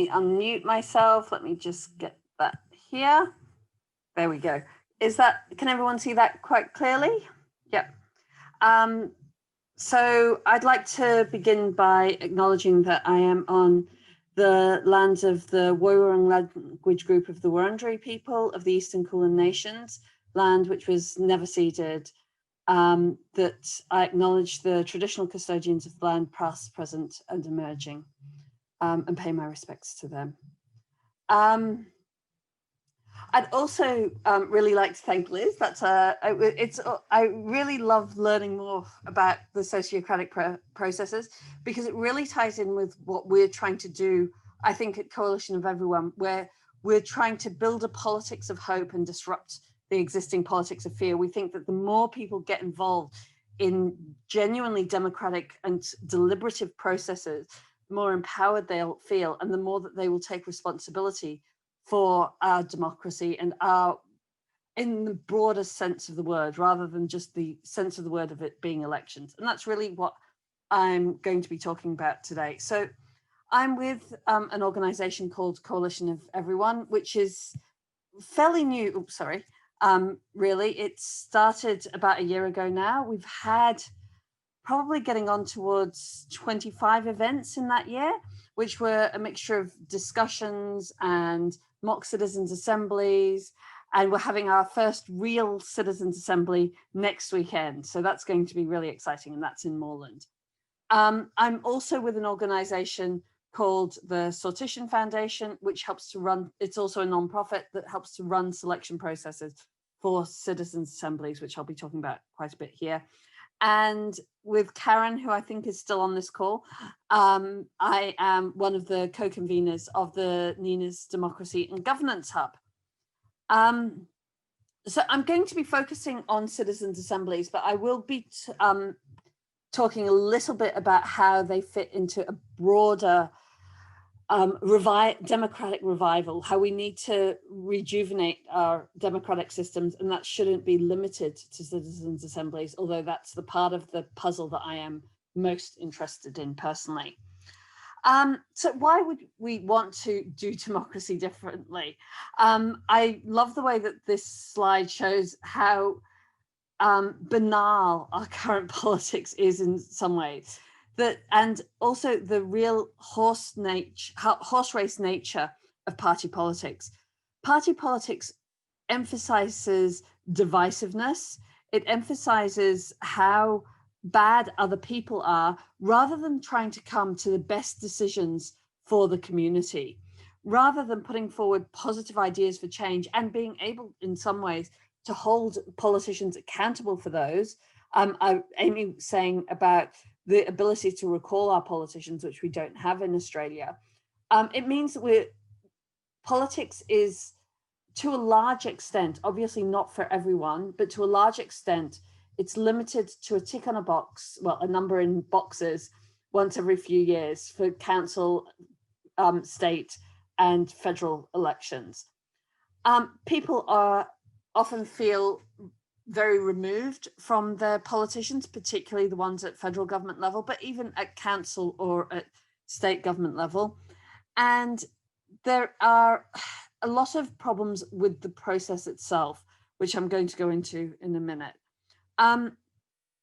me unmute myself. Let me just get that here. There we go. Can everyone see that quite clearly? Yep. So I'd like to begin by acknowledging that I am on the lands of the Woiwurrung language group of the Wurundjeri people of the Eastern Kulin Nations, land which was never ceded, that I acknowledge the traditional custodians of the land, past, present, and emerging, and pay my respects to them. I'd also really like to thank Liz. I really love learning more about the sociocratic processes, because it really ties in with what we're trying to do, I think, at Coalition of Everyone, where we're trying to build a politics of hope and disrupt the existing politics of fear. We think that the more people get involved in genuinely democratic and deliberative processes, the more empowered they'll feel, and the more that they will take responsibility for our democracy and our, in the broadest sense of the word, rather than just the sense of the word of it being elections. And that's really what I'm going to be talking about today. So I'm with an organization called Coalition of Everyone, which is fairly new. Really, it started about a year ago now. We've had probably getting on towards 25 events in that year, which were a mixture of discussions and mock citizens' assemblies. And we're having our first real citizens' assembly next weekend. So that's going to be really exciting, and that's in Moreland. I'm also with an organization called the Sortition Foundation, which helps to run, it's also a nonprofit that helps to run selection processes for citizens' assemblies, which I'll be talking about quite a bit here. And with Karen, who I think is still on this call, I am one of the co-conveners of the Nina's Democracy and Governance Hub. So I'm going to be focusing on citizens' assemblies, but I will be talking a little bit about how they fit into a broader democratic revival, how we need to rejuvenate our democratic systems, and that shouldn't be limited to citizens' assemblies, although that's the part of the puzzle that I am most interested in personally. So why would we want to do democracy differently? I love the way that this slide shows how banal our current politics is in some ways. And also the real horse race nature of party politics. Party politics emphasizes divisiveness. It emphasizes how bad other people are, rather than trying to come to the best decisions for the community, rather than putting forward positive ideas for change and being able in some ways to hold politicians accountable for those. Amy saying about the ability to recall our politicians, which we don't have in Australia. It means that politics is, to a large extent, obviously not for everyone, but to a large extent, it's limited to a tick on a box, well, a number in boxes once every few years for council, state, and federal elections. People often feel very removed from their politicians, particularly the ones at federal government level, but even at council or at state government level. And there are a lot of problems with the process itself, which I'm going to go into in a minute.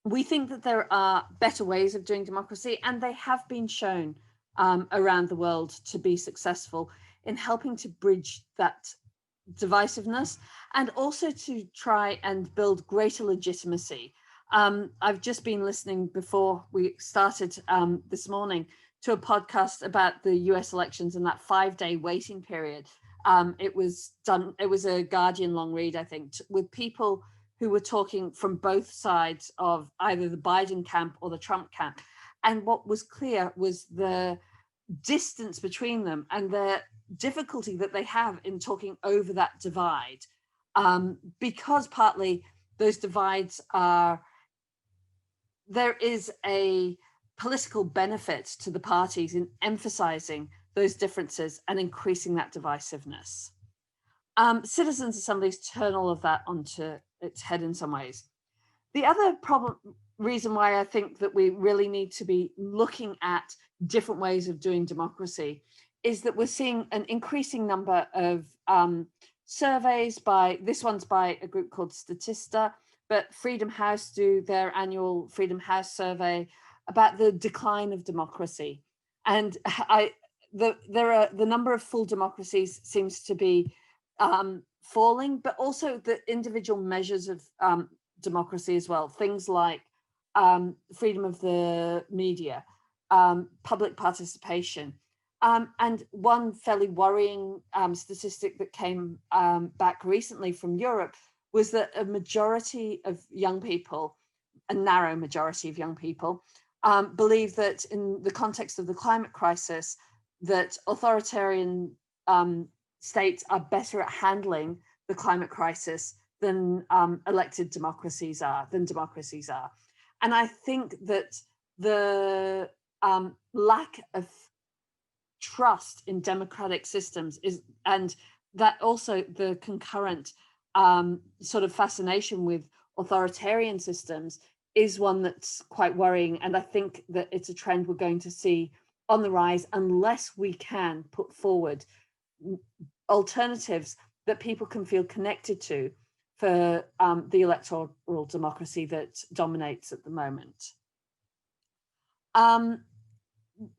We think that there are better ways of doing democracy, and they have been shown around the world to be successful in helping to bridge that divisiveness, and also to try and build greater legitimacy. I've just been listening before we started this morning to a podcast about the US elections and that 5-day waiting period. It was a Guardian long read, I think, with people who were talking from both sides of either the Biden camp or the Trump camp. And what was clear was the distance between them and the difficulty that they have in talking over that divide, because partly those divides are, there is a political benefit to the parties in emphasizing those differences and increasing that divisiveness. Citizens' assemblies turn all of that onto its head in some ways. The other reason why I think that we really need to be looking at different ways of doing democracy is that we're seeing an increasing number of surveys this one's by a group called Statista, but Freedom House do their annual Freedom House survey about the decline of democracy. And the number of full democracies seems to be falling, but also the individual measures of democracy as well. Things like freedom of the media, public participation. And one fairly worrying statistic that came back recently from Europe was that a majority of young people, a narrow majority of young people, believe that in the context of the climate crisis, that authoritarian states are better at handling the climate crisis than elected democracies are, And I think that the lack of trust in democratic systems and that also the concurrent sort of fascination with authoritarian systems is one that's quite worrying. And I think that it's a trend we're going to see on the rise unless we can put forward alternatives that people can feel connected to for the electoral democracy that dominates at the moment.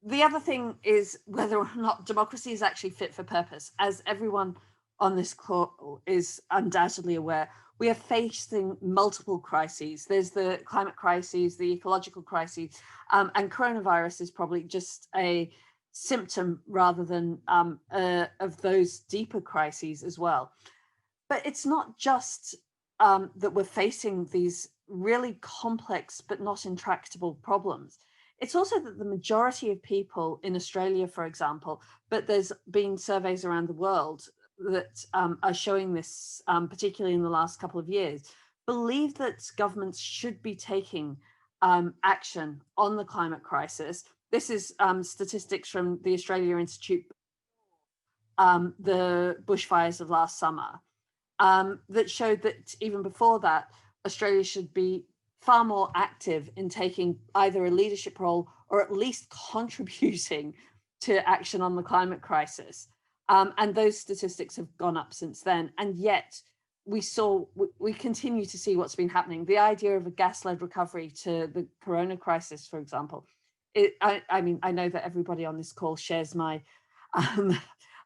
The other thing is whether or not democracy is actually fit for purpose. As everyone on this call is undoubtedly aware, we are facing multiple crises. There's the climate crises, the ecological crises, and coronavirus is probably just a symptom rather than of those deeper crises as well. But it's not just that we're facing these really complex but not intractable problems. It's also that the majority of people in Australia, for example, but there's been surveys around the world that are showing this, particularly in the last couple of years, believe that governments should be taking action on the climate crisis. This is statistics from the Australia Institute, the bushfires of last summer, that showed that even before that, Australia should be far more active in taking either a leadership role or at least contributing to action on the climate crisis. And those statistics have gone up since then. And yet we continue to see what's been happening. The idea of a gas-led recovery to the corona crisis, for example, I mean, I know that everybody on this call shares my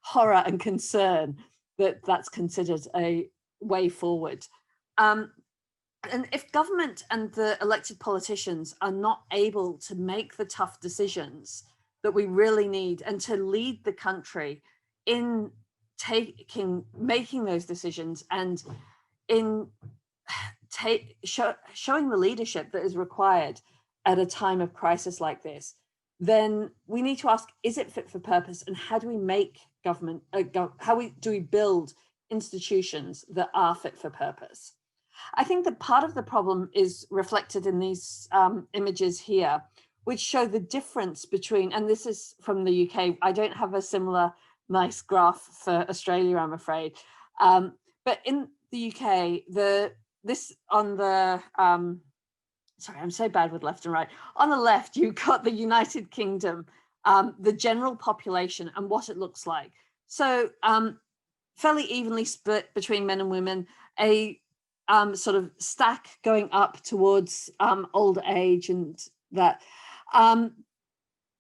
horror and concern that that's considered a way forward. And if government and the elected politicians are not able to make the tough decisions that we really need and to lead the country in making those decisions and in showing the leadership that is required at a time of crisis like this, then we need to ask, is it fit for purpose? And how do we make government, do we build institutions that are fit for purpose? I think that part of the problem is reflected in these images here, which show the difference between, and this is from the UK, I don't have a similar nice graph for Australia, I'm afraid. But in the UK, this on the, sorry, I'm so bad with left and right. On the left, you've got the United Kingdom, the general population and what it looks like. So fairly evenly split between men and women, a sort of stack going up towards old age, and that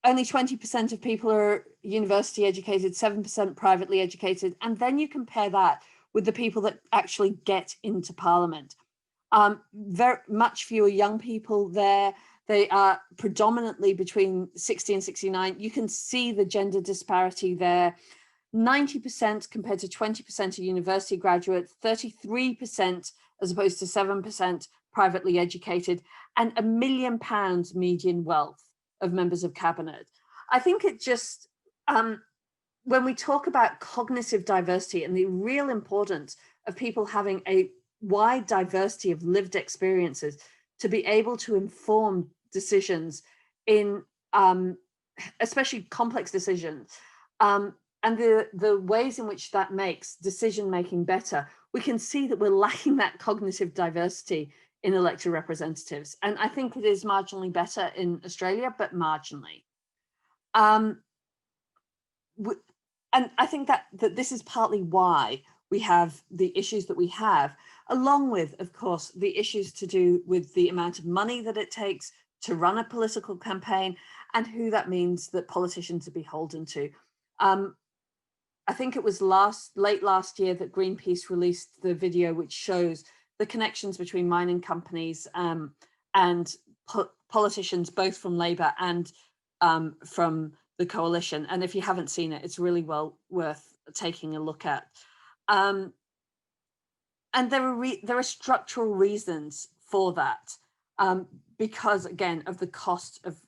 only 20% of people are university educated, 7% privately educated. And then you compare that with the people that actually get into Parliament. Very much fewer young people there. They are predominantly between 60 and 69. You can see the gender disparity there. 90% compared to 20% of university graduates, 33% as opposed to 7% privately educated, and £1 million median wealth of members of cabinet. I think it just, when we talk about cognitive diversity and the real importance of people having a wide diversity of lived experiences to be able to inform decisions in especially complex decisions, and the ways in which that makes decision making better, we can see that we're lacking that cognitive diversity in elected representatives. And I think it is marginally better in Australia, but marginally. and I think that this is partly why we have the issues that we have, along with, of course, the issues to do with the amount of money that it takes to run a political campaign and who that means that politicians are beholden to. I think it was late last year that Greenpeace released the video which shows the connections between mining companies and politicians, both from Labour and from the coalition. And if you haven't seen it, it's really well worth taking a look at. And there are structural reasons for that, because, again, of the cost of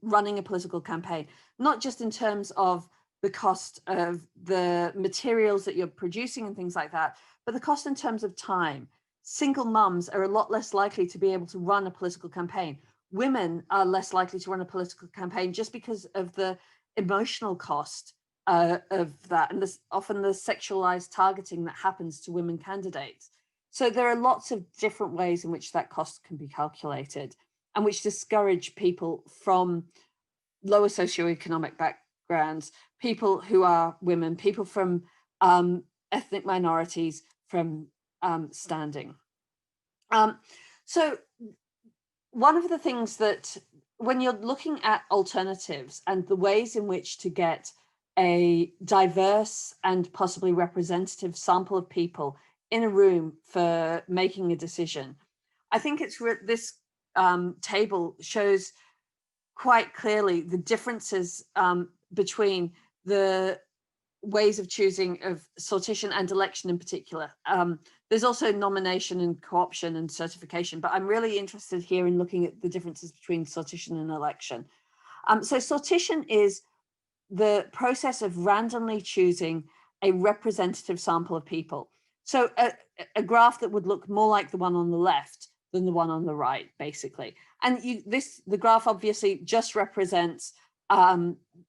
running a political campaign, not just in terms of the cost of the materials that you're producing and things like that, but the cost in terms of time. Single mums are a lot less likely to be able to run a political campaign. Women are less likely to run a political campaign just because of the emotional cost of that, and often the sexualized targeting that happens to women candidates. So there are lots of different ways in which that cost can be calculated, and which discourage people from lower socioeconomic backgrounds, people who are women, people from ethnic minorities, from standing. So one of the things that, when you're looking at alternatives and the ways in which to get a diverse and possibly representative sample of people in a room for making a decision, I think it's this table shows quite clearly the differences between the ways of choosing of sortition and election in particular. There's also nomination and co-option and certification, but I'm really interested here in looking at the differences between sortition and election. So sortition is the process of randomly choosing a representative sample of people. So a graph that would look more like the one on the left than the one on the right, basically. And the graph obviously just represents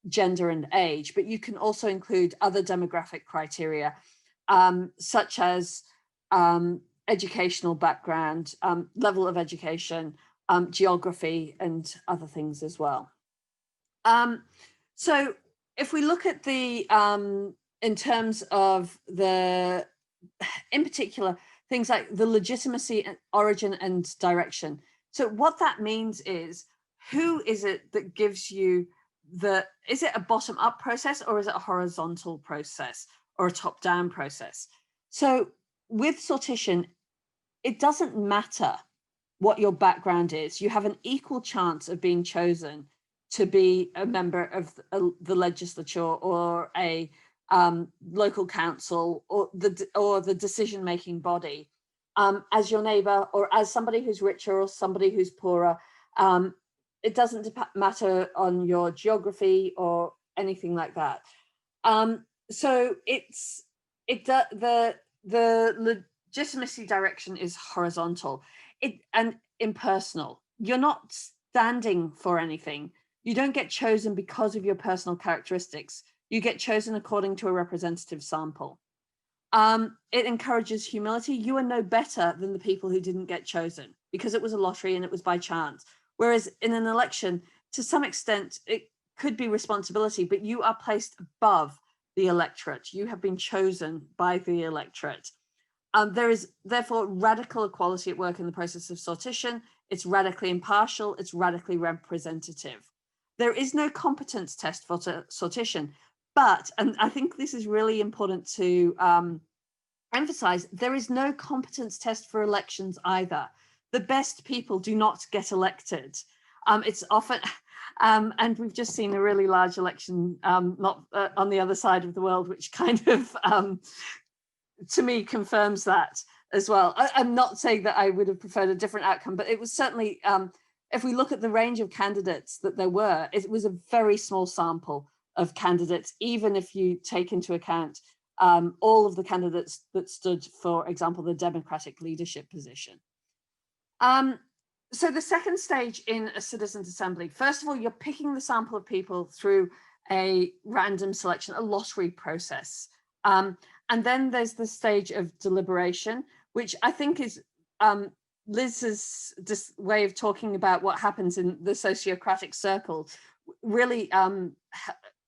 gender and age, but you can also include other demographic criteria, such as educational background, level of education, geography, and other things as well. So if we look at the, in terms of the, in particular, things like the legitimacy, origin, and direction. So what that means is, who is it that gives you is it a bottom-up process, or is it a horizontal process, or a top-down process? So with sortition, it doesn't matter what your background is. You have an equal chance of being chosen to be a member of the legislature, or a local council, or the decision-making body, as your neighbour, or as somebody who's richer or somebody who's poorer. It doesn't matter on your geography or anything like that. So the legitimacy direction is horizontal and impersonal. You're not standing for anything. You don't get chosen because of your personal characteristics. You get chosen according to a representative sample. It encourages humility. You are no better than the people who didn't get chosen, because it was a lottery and it was by chance. Whereas in an election, to some extent, it could be responsibility, but you are placed above the electorate. You have been chosen by the electorate. There is therefore radical equality at work in the process of sortition. It's radically impartial. It's radically representative. There is no competence test for sortition, but, and I think this is really important to emphasize, there is no competence test for elections either. The best people do not get elected. It's often, and we've just seen a really large election not on the other side of the world, which kind of, to me, confirms that as well. I'm not saying that I would have preferred a different outcome, but it was certainly, if we look at the range of candidates that there were, it was a very small sample of candidates, even if you take into account all of the candidates that stood, for example, the Democratic leadership position. So the second stage in a citizens' assembly, first of all, you're picking the sample of people through a random selection, a lottery process. And then there's the stage of deliberation, which I think is Liz's way of talking about what happens in the sociocratic circle really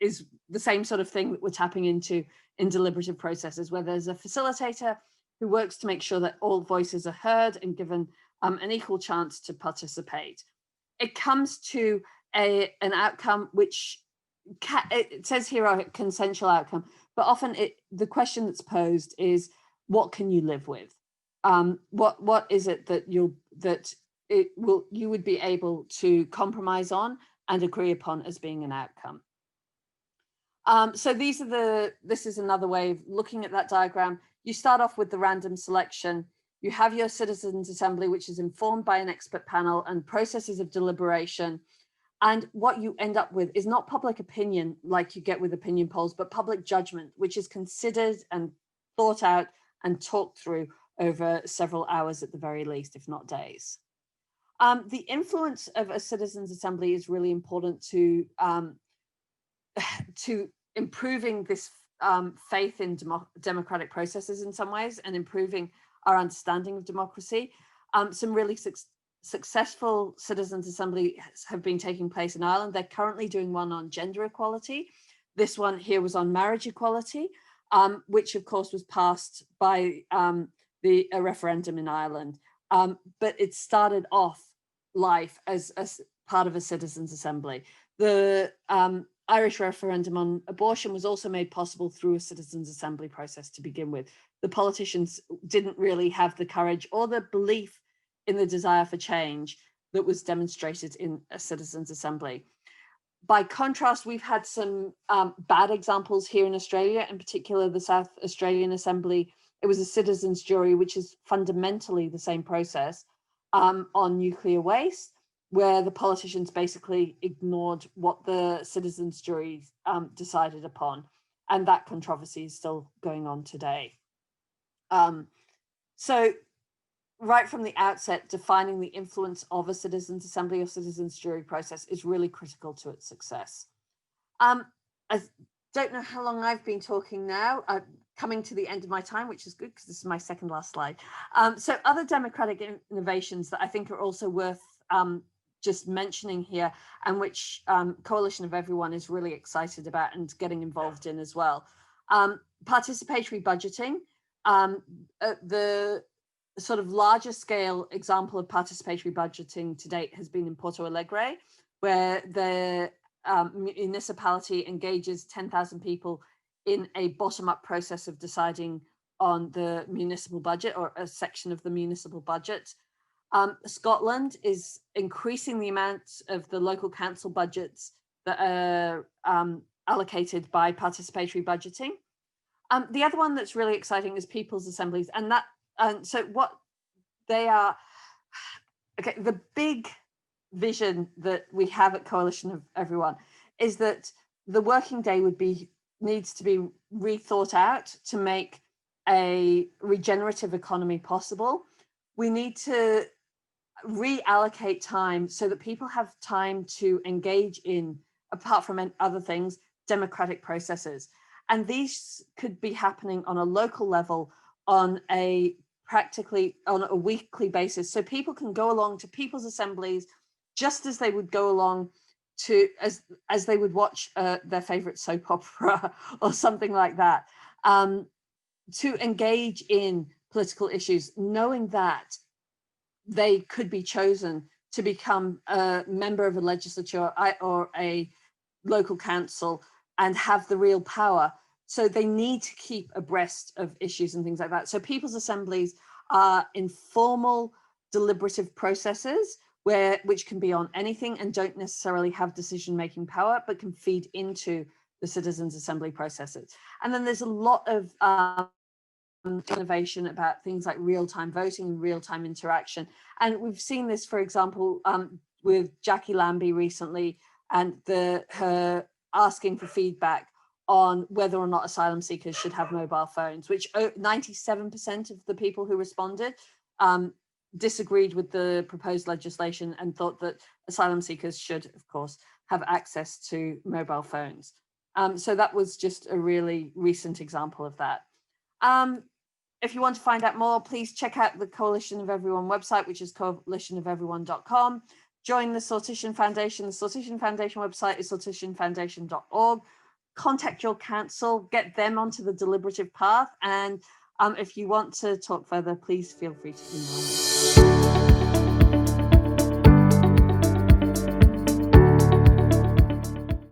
is the same sort of thing that we're tapping into in deliberative processes, where there's a facilitator who works to make sure that all voices are heard and given an equal chance to participate. It comes to an outcome which it says here a consensual outcome, but often the question that's posed is, what can you live with? What is it that you would be able to compromise on and agree upon as being an outcome? So this is another way of looking at that diagram. You start off with the random selection. You have your citizens' assembly, which is informed by an expert panel and processes of deliberation. And what you end up with is not public opinion like you get with opinion polls, but public judgment, which is considered and thought out and talked through over several hours at the very least, if not days. The influence of a citizens' assembly is really important to improving this faith in democratic processes in some ways, and improving our understanding of democracy. Some really successful citizens' assemblies have been taking place in Ireland. They're currently doing one on gender equality. This one here was on marriage equality, which of course was passed by a referendum in Ireland. But it started off life as part of a citizens' assembly. The Irish referendum on abortion was also made possible through a citizens' assembly process to begin with. The politicians didn't really have the courage or the belief in the desire for change that was demonstrated in a citizens' assembly. By contrast, we've had some bad examples here in Australia, in particular the South Australian Assembly. It was a citizens' jury, which is fundamentally the same process on nuclear waste, where the politicians basically ignored what the citizens' jury decided upon. And that controversy is still going on today. So right from the outset, defining the influence of a citizens' assembly or citizens' jury process is really critical to its success. I don't know how long I've been talking now. I'm coming to the end of my time, which is good because this is my second last slide. So other democratic innovations that I think are also worth just mentioning here, and which Coalition of Everyone is really excited about and getting involved in as well. Participatory budgeting. The sort of larger scale example of participatory budgeting to date has been in Porto Alegre, where the municipality engages 10,000 people in a bottom-up process of deciding on the municipal budget or a section of the municipal budget. Scotland is increasing the amount of the local council budgets that are allocated by participatory budgeting. The other one that's really exciting is people's assemblies, and so what they are, okay, the big vision that we have at Coalition of Everyone is that the working day needs to be rethought out to make a regenerative economy possible. We need to reallocate time so that people have time to engage in, apart from other things, democratic processes. And these could be happening on a local level on a weekly basis. So people can go along to people's assemblies just as they would go along to, as they would watch their favorite soap opera or something like that, to engage in political issues, knowing that they could be chosen to become a member of a legislature or a local council and have the real power. So they need to keep abreast of issues and things like that. So people's assemblies are informal, deliberative processes which can be on anything and don't necessarily have decision-making power, but can feed into the citizens' assembly processes. And then there's a lot of innovation about things like real-time voting and real-time interaction. And we've seen this, for example, with Jackie Lambie recently, and her asking for feedback on whether or not asylum seekers should have mobile phones, which 97% of the people who responded disagreed with the proposed legislation and thought that asylum seekers should, of course, have access to mobile phones. So that was just a really recent example of that. If you want to find out more, please check out the Coalition of Everyone website, which is coalitionofeveryone.com. Join the Sortition Foundation. The Sortition Foundation website is sortitionfoundation.org. contact your council, get them onto the deliberative path. And if you want to talk further, please feel free to email me.